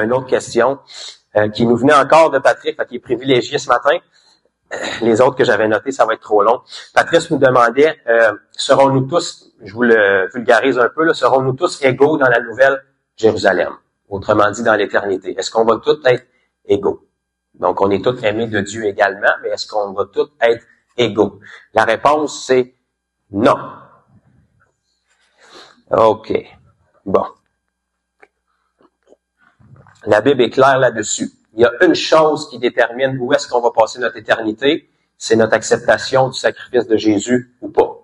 Une autre question qui nous venait encore de Patrick, qui est privilégié ce matin. Les autres que j'avais notés, ça va être trop long. Patrice nous demandait, serons-nous tous, je vous le vulgarise un peu, là, serons-nous tous égaux dans la nouvelle Jérusalem? Autrement dit, dans l'éternité. Est-ce qu'on va tous être égaux? Donc, on est tous aimés de Dieu également, mais est-ce qu'on va tous être égaux? La réponse, c'est non. OK. Bon. La Bible est claire là-dessus. Il y a une chose qui détermine où est-ce qu'on va passer notre éternité, c'est notre acceptation du sacrifice de Jésus ou pas.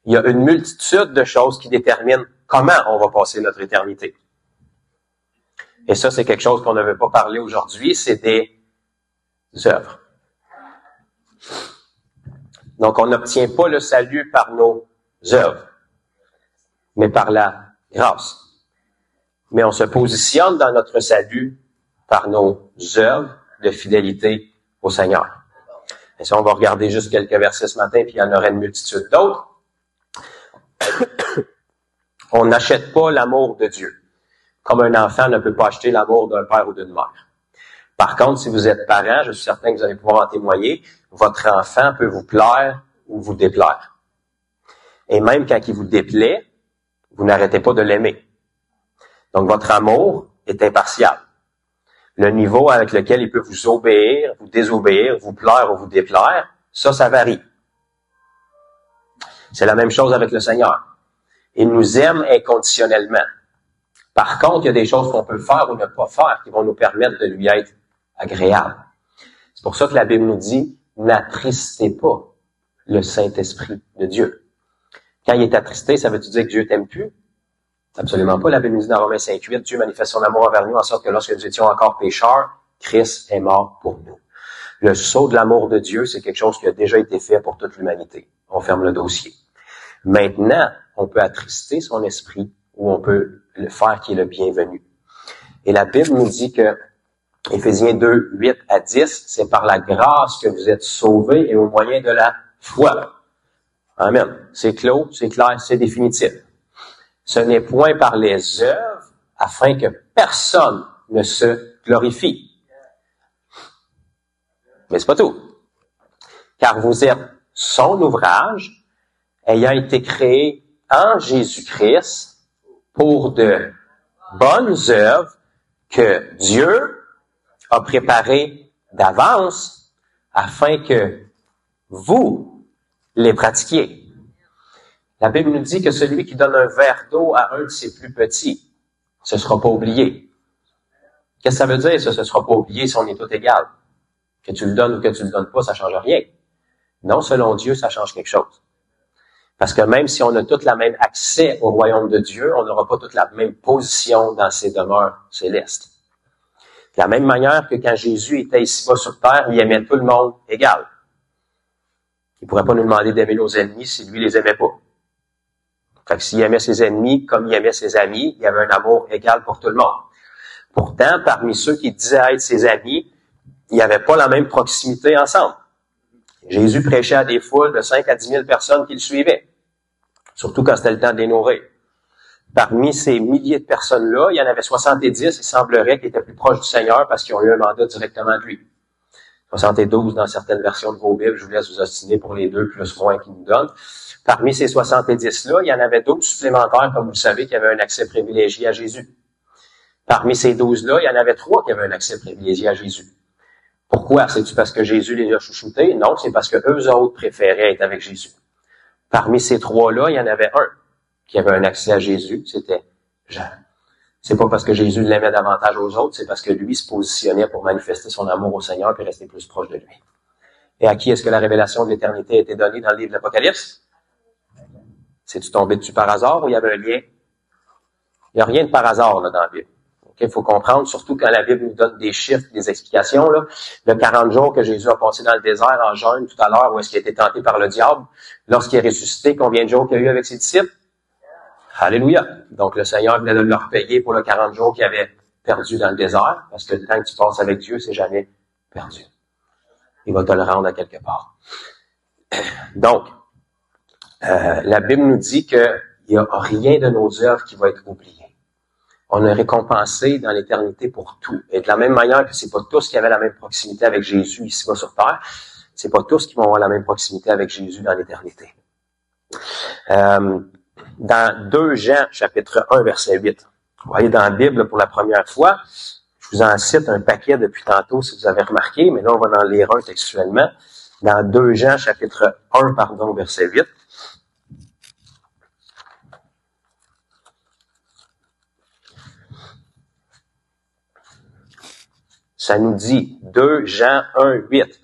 Il y a une multitude de choses qui déterminent comment on va passer notre éternité. Et ça, c'est quelque chose qu'on ne veut pas parler aujourd'hui, c'est des œuvres. Donc, on n'obtient pas le salut par nos œuvres, mais par la grâce. Mais on se positionne dans notre salut par nos œuvres de fidélité au Seigneur. Et ça, on va regarder juste quelques versets ce matin, puis il y en aurait une multitude d'autres. On n'achète pas l'amour de Dieu. Comme un enfant ne peut pas acheter l'amour d'un père ou d'une mère. Par contre, si vous êtes parent, je suis certain que vous allez pouvoir en témoigner, votre enfant peut vous plaire ou vous déplaire. Et même quand il vous déplaît, vous n'arrêtez pas de l'aimer. Donc, votre amour est impartial. Le niveau avec lequel il peut vous obéir, vous désobéir, vous plaire ou vous déplaire, ça varie. C'est la même chose avec le Seigneur. Il nous aime inconditionnellement. Par contre, il y a des choses qu'on peut faire ou ne pas faire qui vont nous permettre de lui être agréable. C'est pour ça que la Bible nous dit, n'attristez pas le Saint-Esprit de Dieu. Quand il est attristé, ça veut-tu dire que Dieu t'aime plus? Absolument pas. La Bible nous dit dans Romains 5:8, Dieu manifeste son amour envers nous en sorte que lorsque nous étions encore pécheurs, Christ est mort pour nous. Le sceau de l'amour de Dieu, c'est quelque chose qui a déjà été fait pour toute l'humanité. On ferme le dossier. Maintenant, on peut attrister son esprit ou on peut le faire qui est le bienvenu. Et la Bible nous dit que Éphésiens 2:8-10, c'est par la grâce que vous êtes sauvés et au moyen de la foi. Amen. C'est clos, c'est clair, c'est définitif. Ce n'est point par les œuvres afin que personne ne se glorifie. Mais c'est pas tout. Car vous êtes son ouvrage, ayant été créé en Jésus-Christ pour de bonnes œuvres que Dieu a préparées d'avance afin que vous les pratiquiez. La Bible nous dit que celui qui donne un verre d'eau à un de ses plus petits, ce ne sera pas oublié. Qu'est-ce que ça veut dire, ça? Ce ne sera pas oublié si on est tous égaux. Que tu le donnes ou que tu le donnes pas, ça change rien. Non, selon Dieu, ça change quelque chose. Parce que même si on a tous le même accès au royaume de Dieu, on n'aura pas toute la même position dans ses demeures célestes. De la même manière que quand Jésus était ici-bas sur terre, il aimait tout le monde égal. Il ne pourrait pas nous demander d'aimer nos ennemis si lui les aimait pas. Fait que s'il aimait ses ennemis comme il aimait ses amis, il y avait un amour égal pour tout le monde. Pourtant, parmi ceux qui disaient être ses amis, il n'y avait pas la même proximité ensemble. Jésus prêchait à des foules de 5 à 10 000 personnes qui le suivaient. Surtout quand c'était le temps de les nourrir. Parmi ces milliers de personnes-là, il y en avait 70, il semblerait, qui étaient plus proches du Seigneur parce qu'ils ont eu un mandat directement de lui. 72 dans certaines versions de vos Bibles, je vous laisse vous ostiner pour les deux, plus moins qu'ils nous donnent. Parmi ces 70-là, il y en avait d'autres supplémentaires, comme vous le savez, qui avaient un accès privilégié à Jésus. Parmi ces 12-là, il y en avait 3 qui avaient un accès privilégié à Jésus. Pourquoi? C'est-tu parce que Jésus les a chouchoutés? Non, c'est parce que eux autres préféraient être avec Jésus. Parmi ces 3-là, il y en avait un qui avait un accès à Jésus, c'était Jean. C'est pas parce que Jésus l'aimait davantage aux autres, c'est parce que lui se positionnait pour manifester son amour au Seigneur et rester plus proche de lui. Et à qui est-ce que la révélation de l'éternité a été donnée dans le livre de l'Apocalypse? C'est-tu tombé dessus par hasard ou il y avait un lien? Il n'y a rien de par hasard là, dans la Bible. Il faut comprendre, surtout quand la Bible nous donne des chiffres, des explications. Là, le 40 jours que Jésus a passé dans le désert en jeûne tout à l'heure, où est-ce qu'il a été tenté par le diable, lorsqu'il est ressuscité, combien de jours qu'il y a eu avec ses disciples? Alléluia! Donc le Seigneur venait de leur payer pour le 40 jours qu'il avait perdu dans le désert, parce que le temps que tu passes avec Dieu, c'est jamais perdu. Il va te le rendre à quelque part. Donc, la Bible nous dit qu'il n'y a rien de nos œuvres qui va être oublié. On est récompensé dans l'éternité pour tout. Et de la même manière que c'est pas tous qui avaient la même proximité avec Jésus ici-bas sur terre, c'est pas tous qui vont avoir la même proximité avec Jésus dans l'éternité. Dans 2 Jean, chapitre 1, verset 8. Vous voyez dans la Bible pour la première fois, je vous en cite un paquet depuis tantôt si vous avez remarqué, mais là on va en lire un textuellement. Dans 2 Jean, chapitre 1, verset 8. Ça nous dit, 2 Jean 1, 8.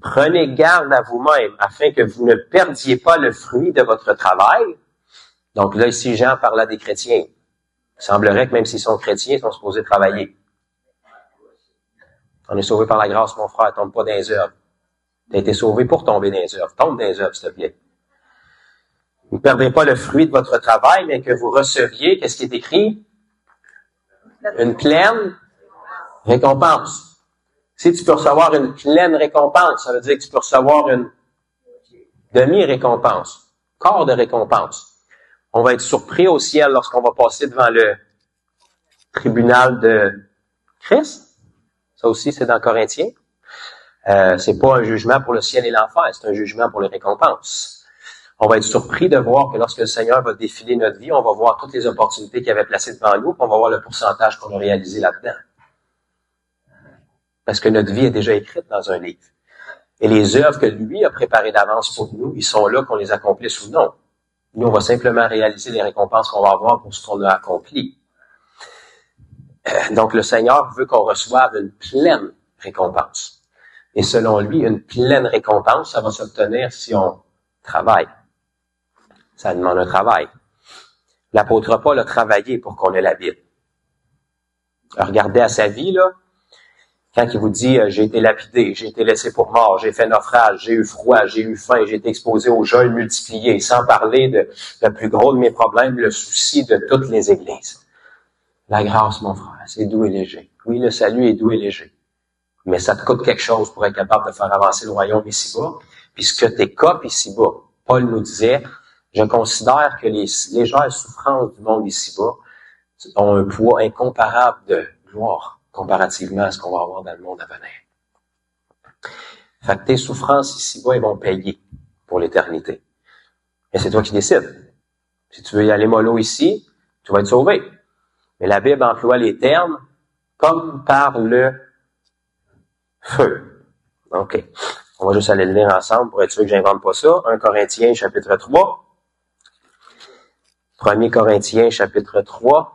Prenez garde à vous-même afin que vous ne perdiez pas le fruit de votre travail. Donc là, ici, Jean parle à des chrétiens. Il semblerait que même s'ils sont chrétiens, ils sont supposés travailler. On est sauvé par la grâce, mon frère, tombe pas dans les œuvres. Tu as été sauvé pour tomber dans les œuvres. Tombe dans les œuvres, s'il te plaît. Ne perdrez pas le fruit de votre travail, mais que vous receviez, qu'est-ce qui est écrit? Une pleine récompense. Si tu peux recevoir une pleine récompense, ça veut dire que tu peux recevoir une demi-récompense, quart de récompense. On va être surpris au ciel lorsqu'on va passer devant le tribunal de Christ. Ça aussi, c'est dans Corinthiens. C'est pas un jugement pour le ciel et l'enfer, c'est un jugement pour les récompenses. On va être surpris de voir que lorsque le Seigneur va défiler notre vie, on va voir toutes les opportunités qu'il avait placées devant nous, puis on va voir le pourcentage qu'on a réalisé là-dedans. Parce que notre vie est déjà écrite dans un livre. Et les œuvres que lui a préparées d'avance pour nous, ils sont là qu'on les accomplisse ou non. Nous, on va simplement réaliser les récompenses qu'on va avoir pour ce qu'on a accompli. Donc, le Seigneur veut qu'on reçoive une pleine récompense. Et selon lui, une pleine récompense, ça va s'obtenir si on travaille. Ça demande un travail. L'apôtre Paul a travaillé pour qu'on ait la Bible. Regardez à sa vie, là. Quand il vous dit « j'ai été lapidé, j'ai été laissé pour mort, j'ai fait naufrage, j'ai eu froid, j'ai eu faim, j'ai été exposé aux jeûnes multipliés », sans parler de le plus gros de mes problèmes, le souci de toutes les églises. La grâce, mon frère, c'est doux et léger. Oui, le salut est doux et léger. Mais ça te coûte quelque chose pour être capable de faire avancer le royaume ici-bas. Puis ce que t'écopes ici-bas, Paul nous disait, je considère que les légères souffrances du monde ici-bas ont un poids incomparable de gloire comparativement à ce qu'on va avoir dans le monde à venir. Fait que tes souffrances ici-bas, elles vont payer pour l'éternité. Et c'est toi qui décides. Si tu veux y aller mollo ici, tu vas être sauvé. Mais la Bible emploie les termes comme par le feu. OK. On va juste aller le lire ensemble pour être sûr que j'invente pas ça. 1 Corinthiens, chapitre 3. 1 Corinthiens, chapitre 3.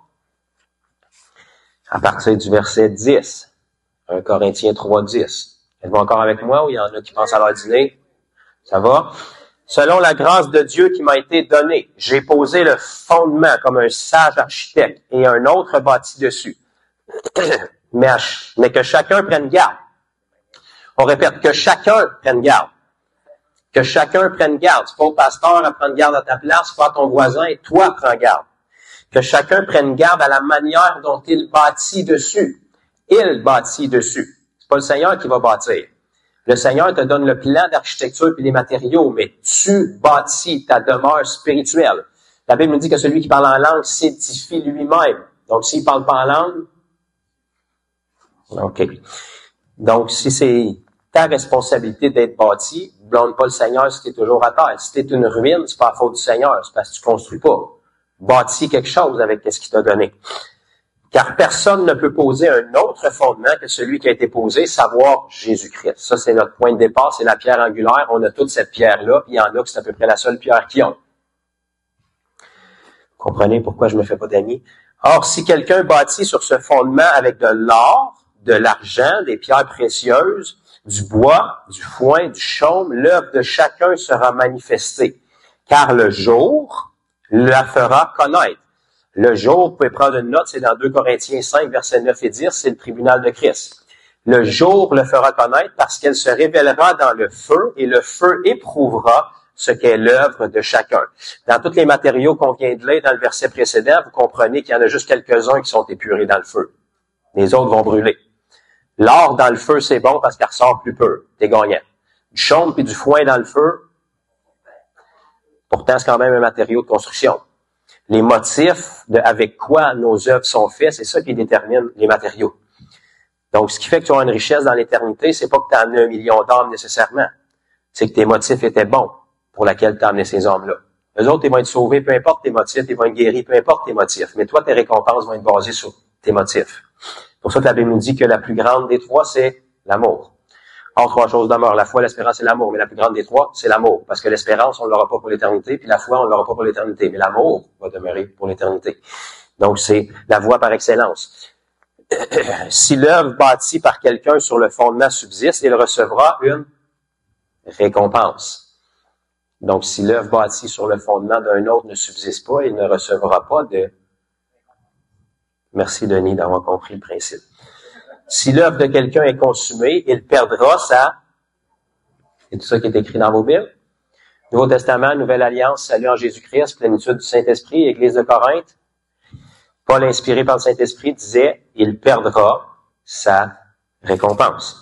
À partir du verset 10. 1 Corinthiens 3, 10. Êtes-vous encore avec moi ou il y en a qui pensent à leur dîner? Ça va? Selon la grâce de Dieu qui m'a été donnée, j'ai posé le fondement comme un sage architecte et un autre bâti dessus. Mais que chacun prenne garde. On répète, que chacun prenne garde. Que chacun prenne garde. C'est pas au pasteur à prendre garde à ta place, c'est pas à ton voisin, et toi prends garde. Que chacun prenne garde à la manière dont il bâtit dessus. Il bâtit dessus. C'est pas le Seigneur qui va bâtir. Le Seigneur te donne le plan d'architecture et les matériaux, mais tu bâtis ta demeure spirituelle. La Bible nous dit que celui qui parle en langue s'édifie lui-même. Donc, s'il parle pas en langue, OK. Donc, si c'est ta responsabilité d'être bâti, blâme pas le Seigneur si tu es toujours à terre. Si tu es une ruine, c'est pas la faute du Seigneur, c'est parce que tu construis pas. Bâtis quelque chose avec ce qu'il t'a donné. Car personne ne peut poser un autre fondement que celui qui a été posé, savoir Jésus-Christ. Ça, c'est notre point de départ, c'est la pierre angulaire. On a toute cette pierre-là, puis il y en a que c'est à peu près la seule pierre qu'ils ont. Vous comprenez pourquoi je me fais pas d'amis? Or, si quelqu'un bâtit sur ce fondement avec de l'or, de l'argent, des pierres précieuses, du bois, du foin, du chaume, l'œuvre de chacun sera manifestée. Car le jour la fera connaître. Le jour, vous pouvez prendre une note, c'est dans 2 Corinthiens 5, versets 9 et 10, c'est le tribunal de Christ. Le jour le fera connaître parce qu'elle se révélera dans le feu et le feu éprouvera ce qu'est l'œuvre de chacun. Dans tous les matériaux qu'on vient de lire dans le verset précédent, vous comprenez qu'il y en a juste quelques-uns qui sont épurés dans le feu. Les autres vont brûler. L'or dans le feu, c'est bon parce qu'elle ressort plus peu. T'es gagnant. Du chaume puis du foin dans le feu, pourtant, c'est quand même un matériau de construction. les motifs avec quoi nos œuvres sont faites, c'est ça qui détermine les matériaux. Donc, ce qui fait que tu as une richesse dans l'éternité, c'est pas que tu as amené 1 million d'âmes nécessairement. C'est que tes motifs étaient bons pour laquelle tu as amené ces âmes-là. Eux autres, ils vont être sauvés, peu importe tes motifs, ils vont être guéris, peu importe tes motifs. Mais toi, tes récompenses vont être basées sur tes motifs. C'est pour ça que la Bible nous dit que la plus grande des trois, c'est l'amour. Or, 3 choses demeurent, la foi, l'espérance et l'amour. Mais la plus grande des trois, c'est l'amour. Parce que l'espérance, on ne l'aura pas pour l'éternité, puis la foi, on ne l'aura pas pour l'éternité. Mais l'amour va demeurer pour l'éternité. Donc, c'est la voie par excellence. Si l'œuvre bâtie par quelqu'un sur le fondement subsiste, il recevra une récompense. Donc, si l'œuvre bâtie sur le fondement d'un autre ne subsiste pas, il ne recevra pas de... Merci, Denis, d'avoir compris le principe. Si l'œuvre de quelqu'un est consumée, il perdra sa... C'est tout ça qui est écrit dans vos Bibles. Nouveau Testament, Nouvelle Alliance, salut en Jésus-Christ, plénitude du Saint-Esprit, Église de Corinthe. Paul, inspiré par le Saint-Esprit, disait, il perdra sa récompense.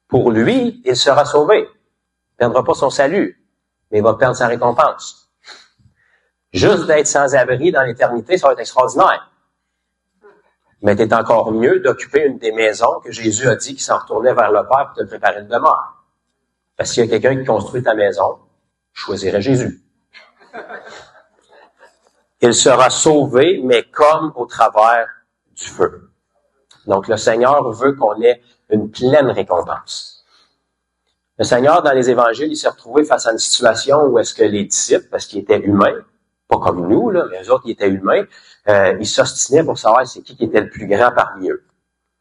Pour lui, il sera sauvé. Il ne perdra pas son salut, mais il va perdre sa récompense. Juste d'être sans abri dans l'éternité, ça va être extraordinaire. Mais c'est encore mieux d'occuper une des maisons que Jésus a dit qu'il s'en retournait vers le Père pour te préparer une demeure. Parce qu'il y a quelqu'un qui construit ta maison, je choisirais Jésus. Il sera sauvé, mais comme au travers du feu. Donc, le Seigneur veut qu'on ait une pleine récompense. Le Seigneur, dans les évangiles, il s'est retrouvé face à une situation où est-ce que les disciples, parce qu'ils étaient humains, pas comme nous, là, mais eux autres, ils étaient humains, ils s'ostinaient pour savoir c'est qui était le plus grand parmi eux.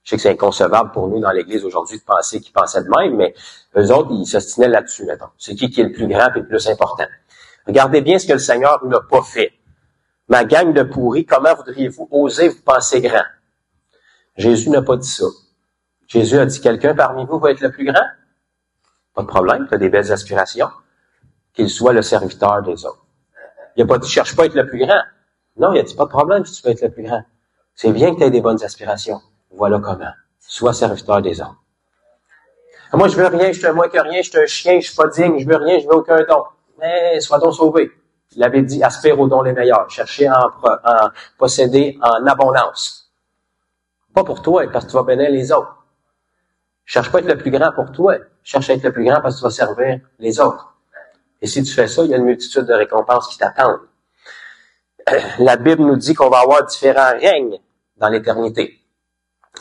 Je sais que c'est inconcevable pour nous dans l'Église aujourd'hui de penser qu'ils pensaient de même, mais eux autres, ils s'ostinaient là-dessus, mettons. C'est qui est le plus grand et le plus important. Regardez bien ce que le Seigneur n'a pas fait. Ma gang de pourris, comment voudriez-vous oser vous penser grand? Jésus n'a pas dit ça. Jésus a dit, quelqu'un parmi vous va être le plus grand? Pas de problème, tu as des belles aspirations. Qu'il soit le serviteur des autres. Il n'a pas dit, cherche pas à être le plus grand. Non, il a dit, pas de problème si tu veux être le plus grand. C'est bien que tu aies des bonnes aspirations. Voilà comment. Sois serviteur des autres. Moi, je veux rien, je suis un moins que rien, je suis un chien, je suis pas digne, je veux rien, je veux aucun don. Mais sois donc sauvé. Il avait dit, aspire aux dons les meilleurs. Cherchez à en posséder en abondance. Pas pour toi, parce que tu vas bénir les autres. Cherche pas à être le plus grand pour toi. Cherche à être le plus grand parce que tu vas servir les autres. Et si tu fais ça, il y a une multitude de récompenses qui t'attendent. La Bible nous dit qu'on va avoir différents règnes dans l'éternité.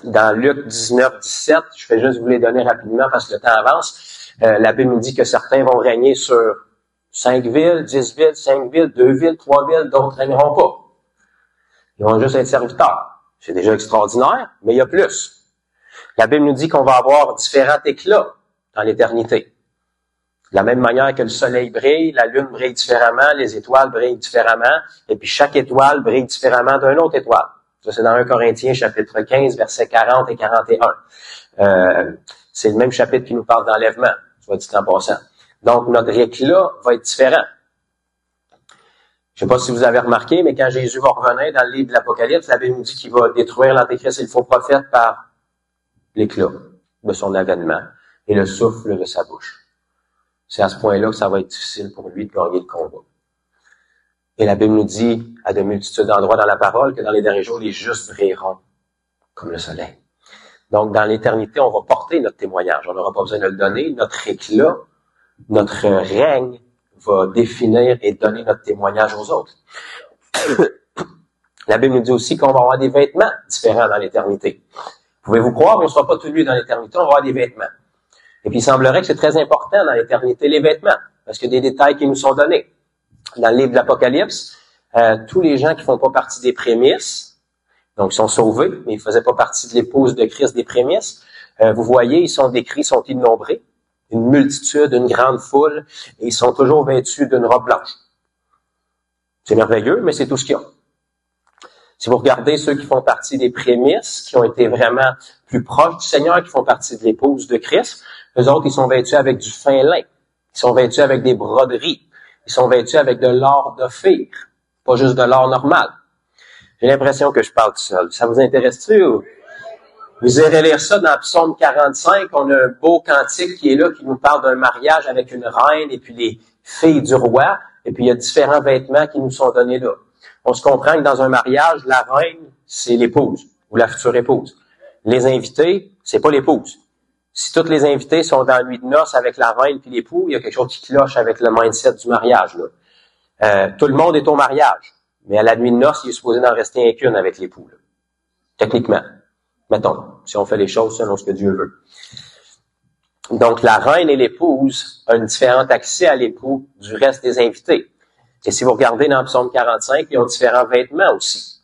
Dans Luc 19, 17, je vais juste vous les donner rapidement parce que le temps avance. La Bible nous dit que certains vont régner sur 5 villes, 10 villes, 5 villes, 2 villes, 3 villes, d'autres ne régneront pas. Ils vont juste être serviteurs. C'est déjà extraordinaire, mais il y a plus. La Bible nous dit qu'on va avoir différents éclats dans l'éternité. De la même manière que le soleil brille, la lune brille différemment, les étoiles brillent différemment, et puis chaque étoile brille différemment d'une autre étoile. Ça, c'est dans 1 Corinthiens, chapitre 15, versets 40 et 41. C'est le même chapitre qui nous parle d'enlèvement, soit dit en passant. Donc, notre éclat va être différent. Je sais pas si vous avez remarqué, mais quand Jésus va revenir dans le livre de l'Apocalypse, la Bible nous dit qu'il va détruire l'Antéchrist et le faux prophète par l'éclat de son avènement et le souffle de sa bouche. C'est à ce point-là que ça va être difficile pour lui de gagner le combat. Et la Bible nous dit, à de multitudes d'endroits dans la parole, que dans les derniers jours, les justes brilleront comme le soleil. Donc, dans l'éternité, on va porter notre témoignage. On n'aura pas besoin de le donner. Notre éclat, notre règne va définir et donner notre témoignage aux autres. La Bible nous dit aussi qu'on va avoir des vêtements différents dans l'éternité. Pouvez-vous croire, on ne sera pas tous nus dans l'éternité, on va avoir des vêtements. Et puis, il semblerait que c'est très important dans l'éternité, les vêtements, parce qu'il y a des détails qui nous sont donnés. Dans le livre de l'Apocalypse, tous les gens qui font pas partie des prémices, donc ils sont sauvés, mais ils faisaient pas partie de l'épouse de Christ des prémices, vous voyez, ils sont décrits, ils sont innombrés, une multitude, une grande foule, et ils sont toujours vêtus d'une robe blanche. C'est merveilleux, mais c'est tout ce qu'il y a. Si vous regardez ceux qui font partie des prémices, qui ont été vraiment plus proches du Seigneur, qui font partie de l'épouse de Christ, eux autres, ils sont vêtus avec du fin lin. Ils sont vêtus avec des broderies. Ils sont vêtus avec de l'or d'Ophir, pas juste de l'or normal. J'ai l'impression que je parle tout seul. Ça vous intéresse-tu? Vous irez lire ça dans Psaume 45. On a un beau cantique qui est là, qui nous parle d'un mariage avec une reine et puis les filles du roi. Et puis il y a différents vêtements qui nous sont donnés là. on se comprend que dans un mariage, la reine, c'est l'épouse ou la future épouse. Les invités, c'est pas l'épouse. Si tous les invités sont dans la nuit de noces avec la reine puis l'époux, il y a quelque chose qui cloche avec le mindset du mariage, là. Tout le monde est au mariage, mais à la nuit de noces, il est supposé d'en rester un qu'une avec l'époux, là. Techniquement. Mettons, si on fait les choses selon ce que Dieu veut. Donc, la reine et l'épouse ont un différent accès à l'époux du reste des invités. Et si vous regardez dans le psaume 45, ils ont différents vêtements aussi.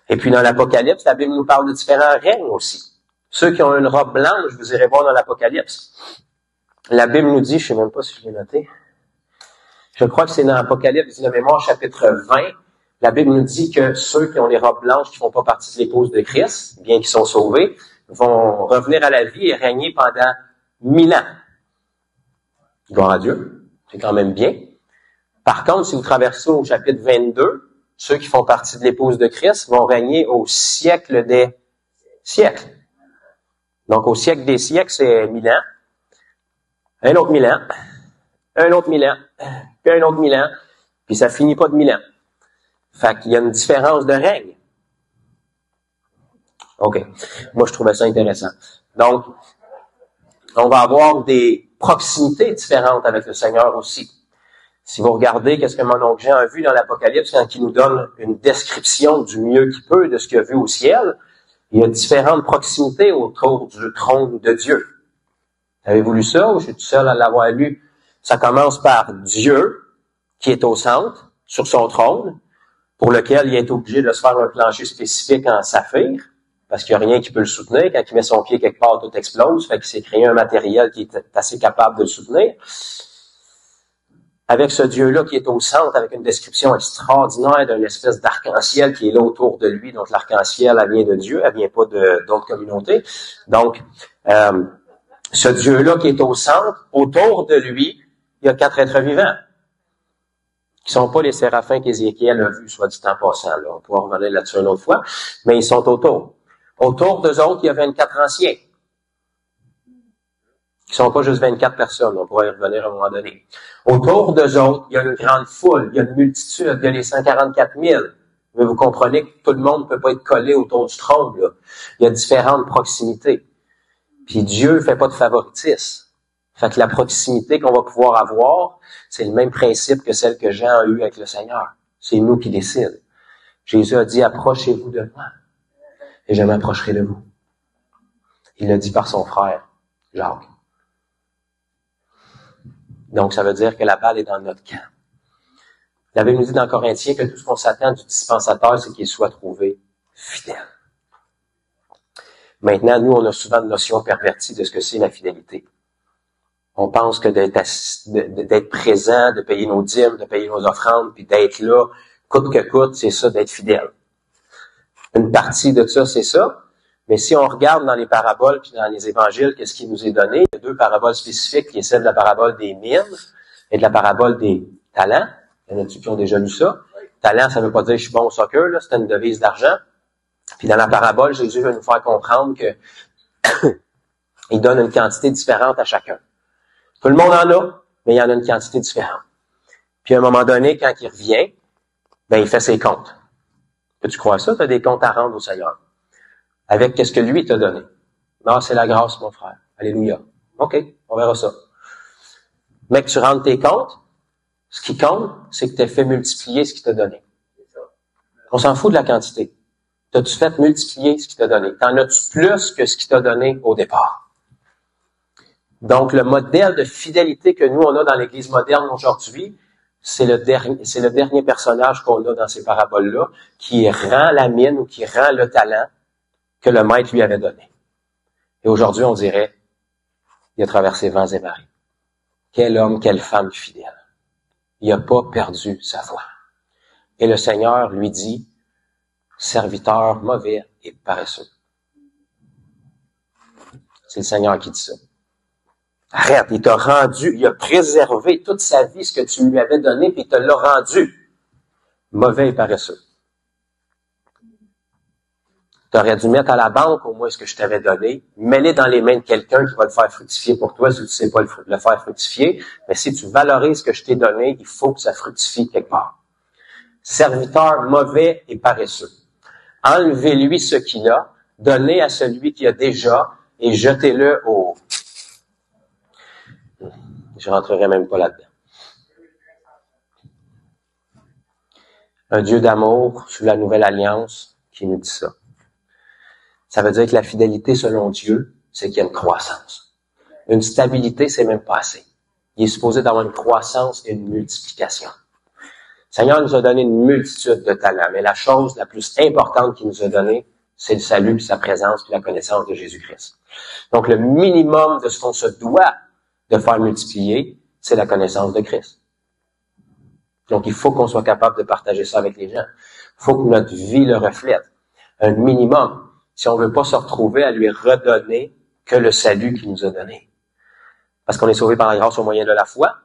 Et puis dans l'Apocalypse, la Bible nous parle de différents règnes aussi. Ceux qui ont une robe blanche, vous irez voir dans l'Apocalypse. La Bible nous dit, je sais même pas si je l'ai noté, je crois que c'est dans l'Apocalypse de mémoire, chapitre 20, la Bible nous dit que ceux qui ont les robes blanches, qui font pas partie de l'épouse de Christ, bien qu'ils sont sauvés, vont revenir à la vie et régner pendant 1000 ans. Gloire à Dieu. C'est quand même bien. Par contre, si vous traversez au chapitre 22, ceux qui font partie de l'épouse de Christ vont régner au siècle des siècles. Donc, au siècle des siècles, c'est 1000 ans. Un autre 1000 ans. Un autre 1000 ans. Puis un autre 1000 ans. Puis ça finit pas de 1000 ans. Fait qu'il y a une différence de règne. OK. Moi, je trouvais ça intéressant. Donc, on va avoir des proximités différentes avec le Seigneur aussi. Si vous regardez qu'est-ce que mon oncle Jean a vu dans l'Apocalypse, quand il nous donne une description du mieux qu'il peut de ce qu'il a vu au ciel, il y a différentes proximités autour du trône de Dieu. Avez-vous lu ça ou je suis tout seul à l'avoir lu? Ça commence par Dieu, qui est au centre, sur son trône, pour lequel il est obligé de se faire un plancher spécifique en saphir, parce qu'il n'y a rien qui peut le soutenir. Quand il met son pied quelque part, tout explose. Fait qu'il s'est créé un matériel qui est assez capable de le soutenir. Avec ce Dieu-là qui est au centre, avec une description extraordinaire d'une espèce d'arc-en-ciel qui est là autour de lui. Donc, l'arc-en-ciel, elle vient de Dieu, elle vient pas d'autres communautés. Donc, ce Dieu-là qui est au centre, autour de lui, il y a 4 êtres vivants, qui sont pas les séraphins qu'Ézéchiel a vus, soit dit en passant. Là. On pourra revenir là-dessus une autre fois, mais ils sont autour. Autour d'eux autres, il y a 24 anciens, qui sont pas juste 24 personnes, on pourra y revenir à un moment donné. Autour d'eux autres, il y a une grande foule, il y a une multitude, il y a les 144 000. Mais vous comprenez que tout le monde ne peut pas être collé autour du trône, là. Il y a différentes proximités. Puis Dieu fait pas de favoritisme. Fait que la proximité qu'on va pouvoir avoir, c'est le même principe que celle que Jean a eue avec le Seigneur. C'est nous qui décidons. Jésus a dit, approchez-vous de moi, et je m'approcherai de vous. Il l'a dit par son frère, Jacques. Donc, ça veut dire que la balle est dans notre camp. La Bible nous dit dans Corinthiens que tout ce qu'on s'attend du dispensateur, c'est qu'il soit trouvé fidèle. Maintenant, nous, on a souvent une notion pervertie de ce que c'est la fidélité. On pense que d'être présent, de payer nos dîmes, de payer nos offrandes, puis d'être là, coûte que coûte, c'est ça, d'être fidèle. Une partie de ça, c'est ça. Mais si on regarde dans les paraboles puis dans les évangiles, qu'est-ce qui nous est donné? Il y a 2 paraboles spécifiques, qui est celle de la parabole des mines et de la parabole des talents. Il y en a-tu qui ont déjà lu ça? Talent, ça ne veut pas dire je suis bon au soccer, là, c'est une devise d'argent. Puis dans la parabole, Jésus veut nous faire comprendre que il donne une quantité différente à chacun. Tout le monde en a, mais il y en a une quantité différente. Puis à un moment donné, quand il revient, ben il fait ses comptes. Peux-tu croire ça? Tu as des comptes à rendre au Seigneur. Avec qu'est-ce que lui t'a donné. Non, c'est la grâce, mon frère. Alléluia. OK, on verra ça. Mais que tu rentres tes comptes, ce qui compte, c'est que tu as fait multiplier ce qu'il t'a donné. On s'en fout de la quantité. T'as-tu fait multiplier ce qu'il t'a donné? T'en as-tu plus que ce qu'il t'a donné au départ? Donc, le modèle de fidélité que nous, on a dans l'Église moderne aujourd'hui, c'est le dernier personnage qu'on a dans ces paraboles-là, qui rend la mine ou qui rend le talent que le maître lui avait donné. Et aujourd'hui, on dirait, il a traversé vents et marées. Quel homme, quelle femme fidèle. Il n'a pas perdu sa foi. Et le Seigneur lui dit, serviteur mauvais et paresseux. C'est le Seigneur qui dit ça. Arrête, il t'a rendu, il a préservé toute sa vie ce que tu lui avais donné, puis il te l'a rendu. Mauvais et paresseux. Tu aurais dû mettre à la banque au moins ce que je t'avais donné, mets-le dans les mains de quelqu'un qui va le faire fructifier pour toi si tu ne sais pas le faire fructifier. Mais si tu valorises ce que je t'ai donné, il faut que ça fructifie quelque part. serviteur mauvais et paresseux. Enlevez-lui ce qu'il a, donnez à celui qui a déjà, et jetez-le au... Je rentrerai même pas là-dedans. Un Dieu d'amour sous la nouvelle alliance qui nous dit ça. Ça veut dire que la fidélité selon Dieu, c'est qu'il y a une croissance. Une stabilité, c'est même pas assez. Il est supposé d'avoir une croissance et une multiplication. Le Seigneur nous a donné une multitude de talents, mais la chose la plus importante qu'il nous a donnée, c'est le salut, puis sa présence, puis la connaissance de Jésus-Christ. Donc, le minimum de ce qu'on se doit de faire multiplier, c'est la connaissance de Christ. Donc, il faut qu'on soit capable de partager ça avec les gens. Il faut que notre vie le reflète. Un minimum, si on ne veut pas se retrouver à lui redonner que le salut qu'il nous a donné. Parce qu'on est sauvé par la grâce au moyen de la foi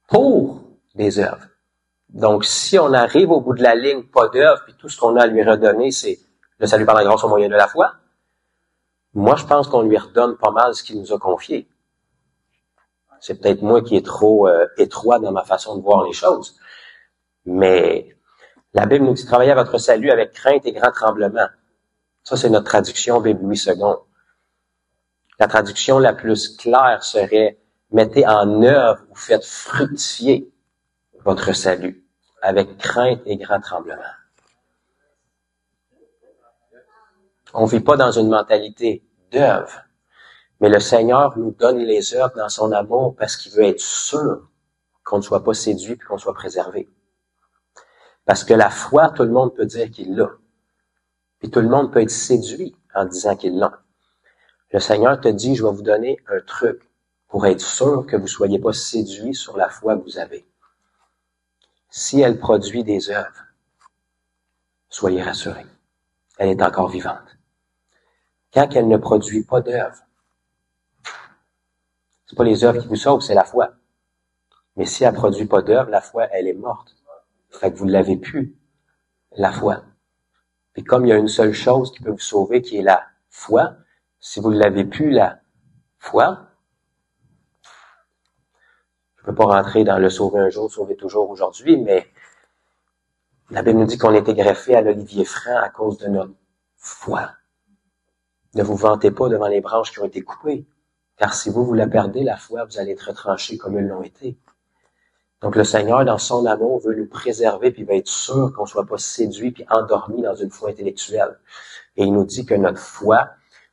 pour des œuvres. Donc, si on arrive au bout de la ligne, pas d'œuvre, puis tout ce qu'on a à lui redonner, c'est le salut par la grâce au moyen de la foi, moi, je pense qu'on lui redonne pas mal ce qu'il nous a confié. C'est peut-être moi qui est trop étroit dans ma façon de voir les choses. Mais la Bible nous dit « Travaillez à votre salut avec crainte et grand tremblement ». Ça, c'est notre traduction Bible Louis II. La traduction la plus claire serait « Mettez en œuvre ou faites fructifier votre salut avec crainte et grand tremblement ». On ne vit pas dans une mentalité d'œuvre. Mais le Seigneur nous donne les œuvres dans son amour parce qu'il veut être sûr qu'on ne soit pas séduit et qu'on soit préservé. Parce que la foi, tout le monde peut dire qu'il l'a. Puis tout le monde peut être séduit en disant qu'il l'a. Le Seigneur te dit, je vais vous donner un truc pour être sûr que vous ne soyez pas séduit sur la foi que vous avez. Si elle produit des œuvres, soyez rassurés. Elle est encore vivante. Quand elle ne produit pas d'œuvres, c'est pas les œuvres qui vous sauvent, c'est la foi. Mais si elle produit pas d'œuvre, la foi, elle est morte. Fait que vous l'avez plus, la foi. Puis comme il y a une seule chose qui peut vous sauver, qui est la foi, si vous l'avez plus, la foi, je peux pas rentrer dans le sauver un jour, sauver toujours aujourd'hui, mais la Bible nous dit qu'on était greffé à l'olivier franc à cause de notre foi. Ne vous vantez pas devant les branches qui ont été coupées. Car si vous la perdez, la foi, vous allez être retranchés comme ils l'ont été. Donc le Seigneur, dans son amour, veut nous préserver puis va être sûr qu'on ne soit pas séduit puis endormi dans une foi intellectuelle. Et il nous dit que notre foi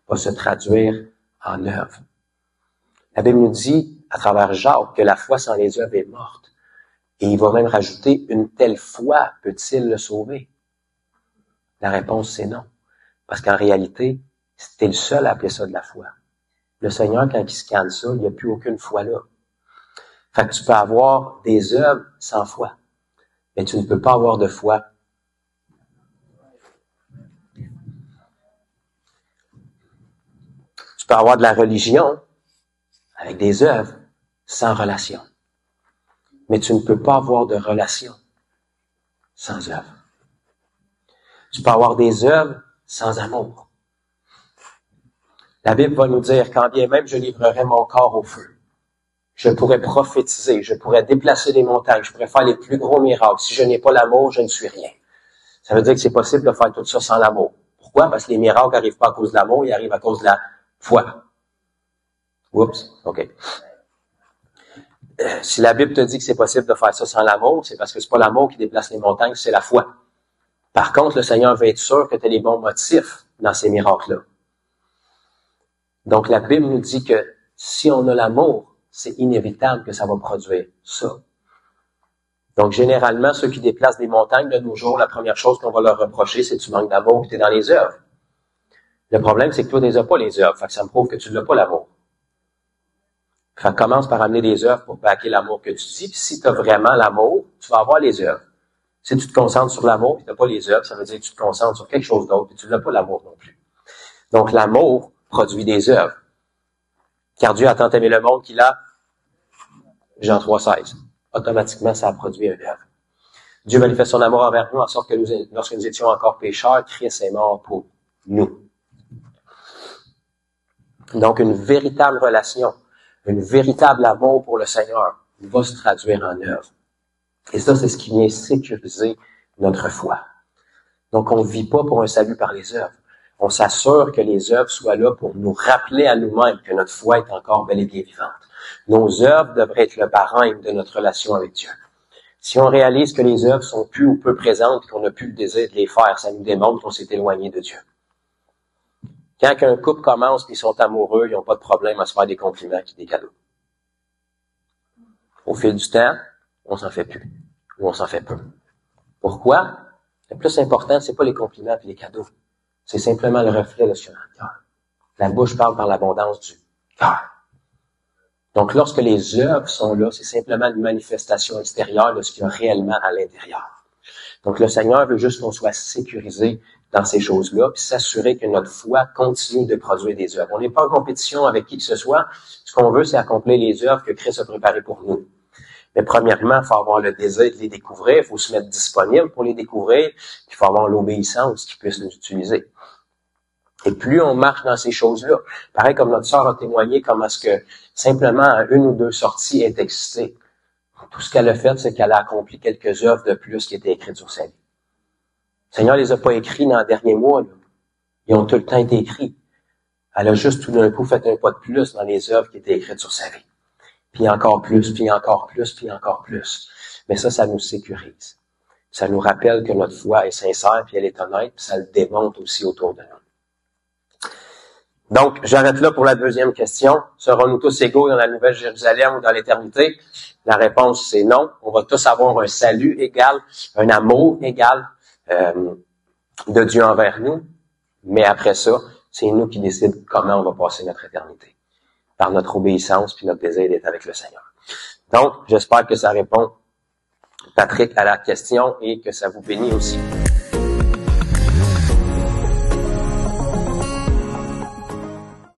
va se traduire en œuvre. La Bible nous dit, à travers Jacques, que la foi sans les œuvres est morte. Et il va même rajouter, une telle foi peut-il le sauver? La réponse, c'est non. Parce qu'en réalité, c'était le seul à appeler ça de la foi. Le Seigneur, quand il scanne ça, il n'y a plus aucune foi là. Fait que tu peux avoir des œuvres sans foi, mais tu ne peux pas avoir de foi. Tu peux avoir de la religion avec des œuvres sans relation. Mais tu ne peux pas avoir de relation sans œuvre. Tu peux avoir des œuvres sans amour. La Bible va nous dire, quand bien même je livrerai mon corps au feu, je pourrais prophétiser, je pourrais déplacer des montagnes, je pourrais faire les plus gros miracles. Si je n'ai pas l'amour, je ne suis rien. Ça veut dire que c'est possible de faire tout ça sans l'amour. Pourquoi? Parce que les miracles n'arrivent pas à cause de l'amour, ils arrivent à cause de la foi. Oups, OK. Si la Bible te dit que c'est possible de faire ça sans l'amour, c'est parce que c'est pas l'amour qui déplace les montagnes, c'est la foi. Par contre, le Seigneur veut être sûr que tu as les bons motifs dans ces miracles-là. Donc, la Bible nous dit que si on a l'amour, c'est inévitable que ça va produire ça. Donc, généralement, ceux qui déplacent des montagnes de nos jours, la première chose qu'on va leur reprocher, c'est que tu manques d'amour, que tu es dans les œuvres. Le problème, c'est que toi, tu n'as pas les œuvres. Fait que ça me prouve que tu n'as pas l'amour. Fait que commence par amener des œuvres pour baquer l'amour que tu dis. Puis si tu as vraiment l'amour, tu vas avoir les œuvres. Si tu te concentres sur l'amour et tu n'as pas les œuvres, ça veut dire que tu te concentres sur quelque chose d'autre et tu n'as pas l'amour non plus. Donc, l'amour produit des œuvres. Car Dieu a tant aimé le monde qu'il a, Jean 3,16. Automatiquement, ça a produit une œuvre. Dieu manifeste son amour envers nous en sorte que lorsque nous étions encore pécheurs, Christ est mort pour nous. Donc, une véritable relation, un véritable amour pour le Seigneur va se traduire en œuvre. Et ça, c'est ce qui vient sécuriser notre foi. Donc, on ne vit pas pour un salut par les œuvres. On s'assure que les œuvres soient là pour nous rappeler à nous-mêmes que notre foi est encore bel et bien vivante. Nos œuvres devraient être le barème de notre relation avec Dieu. Si on réalise que les œuvres sont plus ou peu présentes et qu'on n'a plus le désir de les faire, ça nous démontre qu'on s'est éloigné de Dieu. Quand un couple commence et ils sont amoureux, ils n'ont pas de problème à se faire des compliments et des cadeaux. Au fil du temps, on s'en fait plus. Ou on s'en fait peu. Pourquoi? Le plus important, c'est pas les compliments et les cadeaux. C'est simplement le reflet de ce qu'il y a dans le cœur. La bouche parle par l'abondance du cœur. Donc, lorsque les œuvres sont là, c'est simplement une manifestation extérieure de ce qu'il y a réellement à l'intérieur. Donc, le Seigneur veut juste qu'on soit sécurisé dans ces choses-là, puis s'assurer que notre foi continue de produire des œuvres. On n'est pas en compétition avec qui que ce soit. Ce qu'on veut, c'est accomplir les œuvres que Christ a préparées pour nous. Mais premièrement, il faut avoir le désir de les découvrir, il faut se mettre disponible pour les découvrir, puis il faut avoir l'obéissance qui puisse nous utiliser. Et plus on marche dans ces choses-là, pareil comme notre sœur a témoigné, comment est-ce que simplement à une ou deux sorties est excitée. Tout ce qu'elle a fait, c'est qu'elle a accompli quelques œuvres de plus qui étaient écrites sur sa vie. Le Seigneur les a pas écrits dans les derniers mois, là. Ils ont tout le temps été écrits. Elle a juste tout d'un coup fait un pas de plus dans les œuvres qui étaient écrites sur sa vie. Puis encore plus, puis encore plus, puis encore plus. Mais ça nous sécurise. Ça nous rappelle que notre foi est sincère, puis elle est honnête, puis ça le démontre aussi autour de nous. Donc, j'arrête là pour la deuxième question. Serons-nous tous égaux dans la Nouvelle Jérusalem ou dans l'éternité? La réponse, c'est non. On va tous avoir un salut égal, un amour égal de Dieu envers nous. Mais après ça, c'est nous qui décidons comment on va passer notre éternité. Par notre obéissance puis notre désir d'être avec le Seigneur. Donc, j'espère que ça répond, Patrick, à la question et que ça vous bénit aussi.